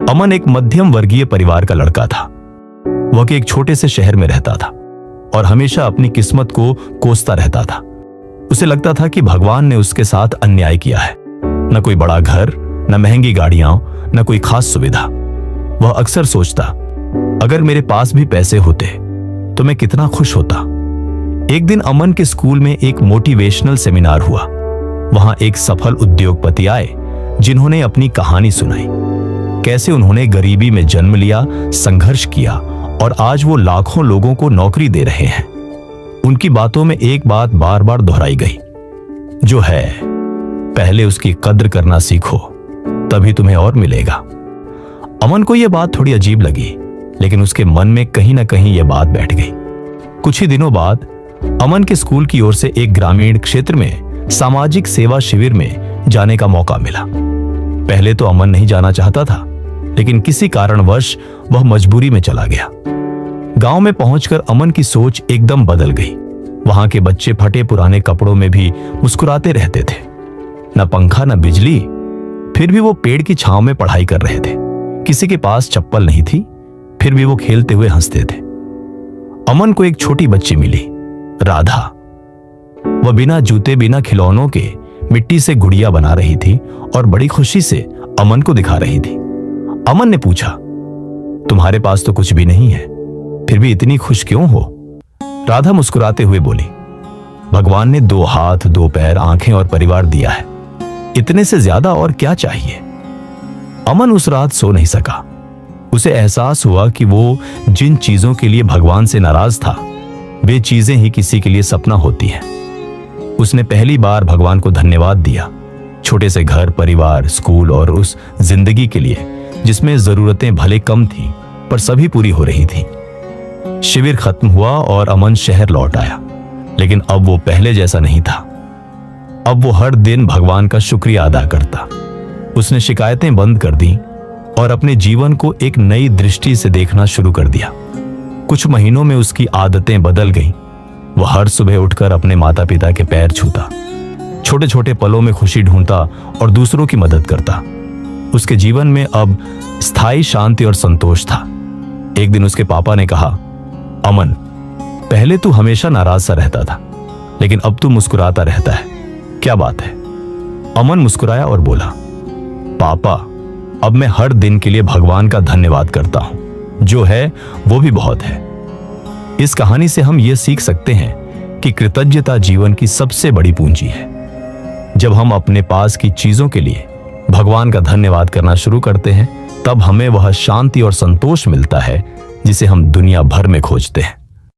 अमन एक मध्यम वर्गीय परिवार का लड़का था। वह एक छोटे से शहर में रहता था और हमेशा अपनी किस्मत को कोसता रहता था। उसे लगता था कि भगवान ने उसके साथ अन्याय किया है। न कोई बड़ा घर, न महंगी गाड़ियां, न कोई खास सुविधा। वह अक्सर सोचता, अगर मेरे पास भी पैसे होते तो मैं कितना खुश होता। एक दिन अमन के स्कूल में एक मोटिवेशनल सेमिनार हुआ। वहां एक सफल उद्योगपति आए जिन्होंने अपनी कहानी सुनाई, कैसे उन्होंने गरीबी में जन्म लिया, संघर्ष किया और आज वो लाखों लोगों को नौकरी दे रहे हैं। उनकी बातों में एक बात बार बार दोहराई गई, जो है पहले उसकी कद्र करना सीखो, तभी तुम्हें और मिलेगा। अमन को यह बात थोड़ी अजीब लगी, लेकिन उसके मन में कहीं ना कहीं यह बात बैठ गई। कुछ ही दिनों बाद अमन के स्कूल की ओर से एक ग्रामीण क्षेत्र में सामाजिक सेवा शिविर में जाने का मौका मिला। पहले तो अमन नहीं जाना चाहता था, लेकिन किसी कारणवश वह मजबूरी में चला गया। गांव में पहुंचकर अमन की सोच एकदम बदल गई। वहां के बच्चे फटे पुराने कपड़ों में भी मुस्कुराते रहते थे। न पंखा न बिजली, फिर भी वो पेड़ की छांव में पढ़ाई कर रहे थे। किसी के पास चप्पल नहीं थी, फिर भी वो खेलते हुए हंसते थे। अमन को एक छोटी बच्ची मिली, राधा। वह बिना जूते, बिना खिलौनों के मिट्टी से गुड़िया बना रही थी और बड़ी खुशी से अमन को दिखा रही थी। अमन ने पूछा, तुम्हारे पास तो कुछ भी नहीं है, फिर भी इतनी खुश क्यों हो? राधा मुस्कुराते हुए बोली, भगवान ने 2 हाथ, 2 पैर, आंखें और परिवार दिया है, इतने से ज्यादा और क्या चाहिए? अमन उस रात सो नहीं सका। उसे एहसास हुआ कि वो जिन चीजों के लिए भगवान से नाराज था, वे चीजें ही किसी के लिए सपना होती हैं। उसने पहली बार भगवान को धन्यवाद दिया, छोटे से घर, परिवार, स्कूल और उस जिंदगी के लिए जिसमें जरूरतें भले कम थीं, पर सभी पूरी हो रही थी। शिविर खत्म हुआ और अमन शहर लौट आया, लेकिन अब वो पहले जैसा नहीं था। अब वो हर दिन भगवान का शुक्रिया अदा करता। उसने शिकायतें बंद कर दी और अपने जीवन को एक नई दृष्टि से देखना शुरू कर दिया। कुछ महीनों में उसकी आदतें बदल गईं। वह हर सुबह उठकर अपने माता पिता के पैर छूता, छोटे छोटे पलों में खुशी ढूंढता और दूसरों की मदद करता। उसके जीवन में अब स्थायी शांति और संतोष था। एक दिन उसके पापा ने कहा, अमन, पहले तू हमेशा नाराज सा रहता था, लेकिन अब तू मुस्कुराता रहता है, क्या बात है? अमन मुस्कुराया और बोला, पापा, अब मैं हर दिन के लिए भगवान का धन्यवाद करता हूं, जो है वो भी बहुत है। इस कहानी से हम ये सीख सकते हैं कि कृतज्ञता जीवन की सबसे बड़ी पूंजी है। जब हम अपने पास की चीजों के लिए भगवान का धन्यवाद करना शुरू करते हैं, तब हमें वह शांति और संतोष मिलता है जिसे हम दुनिया भर में खोजते हैं।